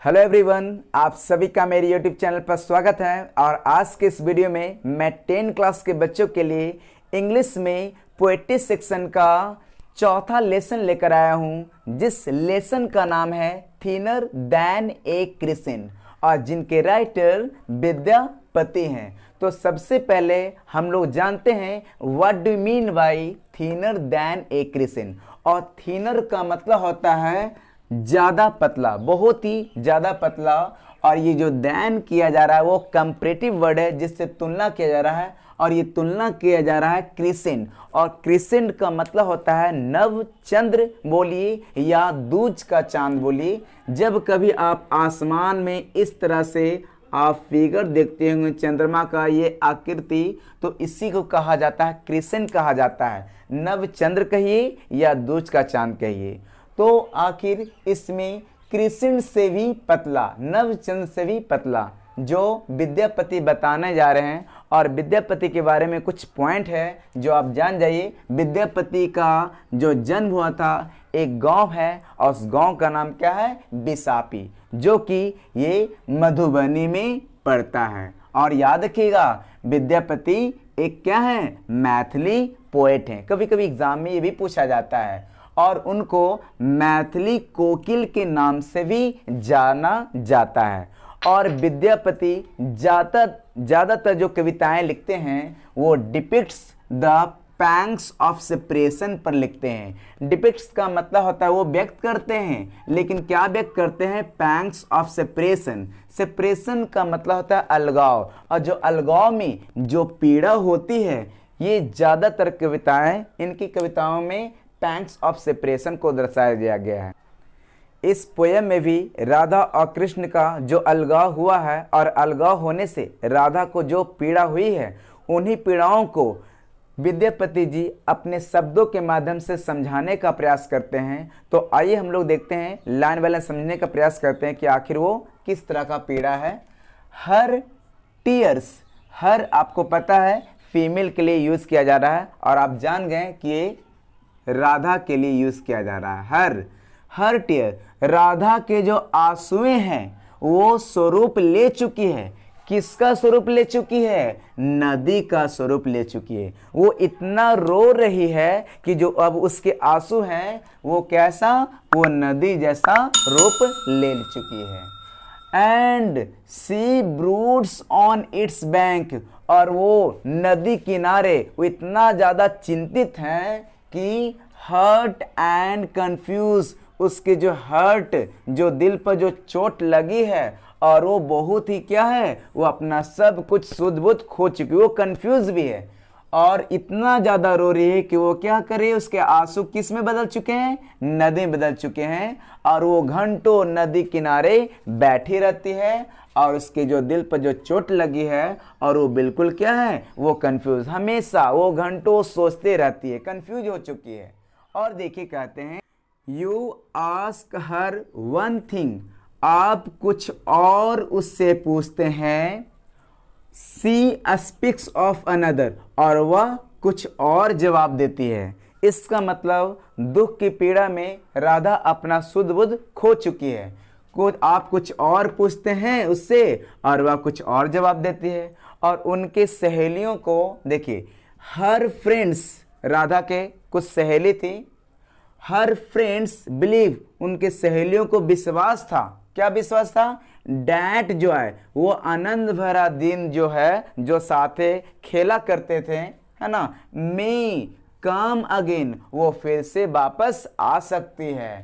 Hello everyone, आप सभी का मेरे यूट्यूब चैनल पर स्वागत है। और आज के इस वीडियो में मैं 10 क्लास के बच्चों के लिए इंग्लिश में पोएट्री सेक्शन का चौथा लेसन लेकर आया हूं, जिस लेसन का नाम है थिनर दैन ए क्रिसेंट और जिनके राइटर विद्यापति हैं। तो सबसे पहले हम लोग जानते हैं what do mean by thinner than a crescent. और थिनर का मतलब होता है ज़्यादा पतला, बहुत ही ज़्यादा पतला। और ये जो दैन किया जा रहा है वो कंपैरेटिव वर्ड है जिससे तुलना किया जा रहा है, और ये तुलना किया जा रहा है क्रिसेंट। और क्रिसेंट का मतलब होता है नव चंद्र बोलिए या दूज का चांद बोलिए। जब कभी आप आसमान में इस तरह से आप फिगर देखते होंगे चंद्रमा का ये आकृति, तो इसी को कहा जाता है क्रिसेंट कहा जाता है। नव चंद्र कहिए या दूज का चांद कहिए। तो आखिर इसमें क्रिसेंट से भी पतला, नवचंद्र से भी पतला, जो विद्यापति बताने जा रहे हैं। और विद्यापति के बारे में कुछ पॉइंट है जो आप जान जाइए। विद्यापति का जो जन्म हुआ था एक गांव है और उस गांव का नाम क्या है, बिसापी, जो कि ये मधुबनी में पड़ता है। और याद रखिएगा विद्यापति एक क्या है, मैथिली पोएट हैं। कभी कभी एग्जाम में ये भी पूछा जाता है। और उनको मैथिली कोकिल के नाम से भी जाना जाता है। और विद्यापति ज़्यादातर जो कविताएं लिखते हैं वो depicts the pangs of separation पर लिखते हैं। डिपिक्ट्स का मतलब होता है वो व्यक्त करते हैं, लेकिन क्या व्यक्त करते हैं, पैंग्स ऑफ सेपरेशन। सेपरेशन का मतलब होता है अलगाव, और जो अलगाव में जो पीड़ा होती है, ये ज़्यादातर कविताएं, इनकी कविताओं में पैंग्स ऑफ सेपरेशन को दर्शाया गया है। इस पोयम में भी राधा और कृष्ण का जो अलगाव हुआ है और अलगाव होने से राधा को जो पीड़ा हुई है, उन्हीं पीड़ाओं को विद्यापति जी अपने शब्दों के माध्यम से समझाने का प्रयास करते हैं। तो आइए हम लोग देखते हैं, लाइन वाला समझने का प्रयास करते हैं कि आखिर वो किस तरह का पीड़ा है। हर टीयर्स, हर आपको पता है फीमेल के लिए यूज़ किया जा रहा है, और आप जान गए कि ये राधा के लिए यूज किया जा रहा है। हर टीयर, राधा के जो आंसुएं हैं वो स्वरूप ले चुकी है। किसका स्वरूप ले चुकी है, नदी का स्वरूप ले चुकी है। वो इतना रो रही है कि जो अब उसके आंसू हैं वो कैसा, वो नदी जैसा रूप ले चुकी है। And sea broods on its bank, और वो नदी किनारे वो इतना ज्यादा चिंतित हैं कि हर्ट एंड कंफ्यूज, उसके जो हर्ट, जो दिल पर जो चोट लगी है, और वो बहुत ही क्या है, वो अपना सब कुछ सुध बुध खो चुकी, वो कंफ्यूज भी है और इतना ज़्यादा रो रही है कि वो क्या करे, उसके आंसू किस में बदल चुके हैं, नदी में बदल चुके हैं। और वो घंटों नदी किनारे बैठी रहती है और उसके जो दिल पर जो चोट लगी है, और वो बिल्कुल क्या है, वो कंफ्यूज, हमेशा वो घंटों सोचते रहती है, कंफ्यूज हो चुकी है। और देखिए कहते हैं, you ask her one thing, आप कुछ और उससे पूछते हैं। सी स्पीक्स ऑफ अनदर, और वह कुछ और जवाब देती है। इसका मतलब दुख की पीड़ा में राधा अपना सुध बुध खो चुकी है। आप कुछ और पूछते हैं उससे और वह कुछ और जवाब देती है। और उनके सहेलियों को देखिए, हर फ्रेंड्स, राधा के कुछ सहेली थी, हर फ्रेंड्स बिलीव, उनके सहेलियों को विश्वास था। क्या विश्वास था, डैट जो है वो आनंद भरा दिन जो है, जो साथे खेला करते थे, है ना, मे कम अगेन, वो फिर से वापस आ सकती है।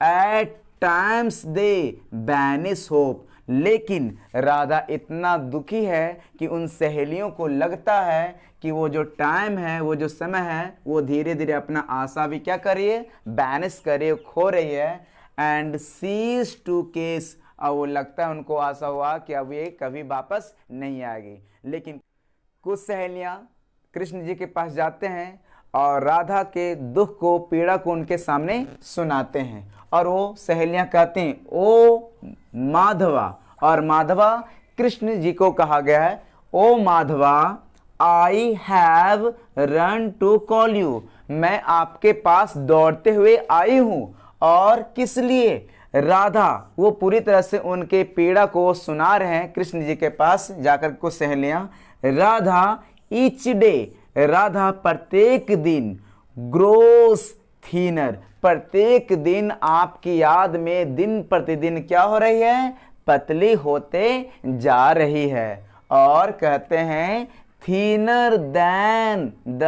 At times they banish hope, लेकिन राधा इतना दुखी है कि उन सहेलियों को लगता है कि वो जो टाइम है, वो जो समय है, वो धीरे धीरे अपना आशा भी क्या करिए, बैनिश करे, खो रही है। एंड सीज टू केस, और वो लगता है उनको आशा हुआ कि अब ये कभी वापस नहीं आएगी। लेकिन कुछ सहेलियां कृष्ण जी के पास जाते हैं और राधा के दुख को, पीड़ा को उनके सामने सुनाते हैं। और वो सहेलियां कहते हैं, ओ माधवा, और माधवा कृष्ण जी को कहा गया है, O Madhava I have run to call you, मैं आपके पास दौड़ते हुए आई हूं। और किस लिए, राधा वो पूरी तरह से उनके पीड़ा को सुना रहे हैं कृष्ण जी के पास जाकर को सहेलियां। राधा ईच डे, राधा प्रत्येक दिन, ग्रोस थीनर, प्रत्येक दिन आपकी याद में दिन प्रतिदिन क्या हो रही है, पतली होते जा रही है। और कहते हैं thinner than the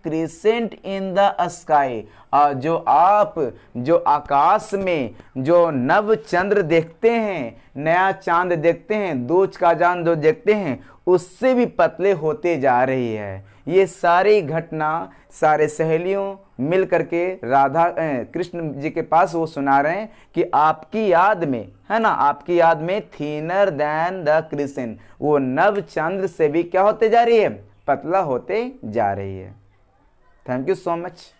crescent in the sky, और जो आकाश में जो नव चंद्र देखते हैं, नया चांद देखते हैं, दूज का चांद जो देखते हैं, उससे भी पतले होते जा रही है। ये सारी घटना सारे सहेलियों मिल करके राधा कृष्ण जी के पास वो सुना रहे हैं कि आपकी याद में, है ना, आपकी याद में थीनर देन द क्रिसेंट, वो नव चंद्र से भी क्या होते जा रही है, पतला होते जा रही है। Thank you so much.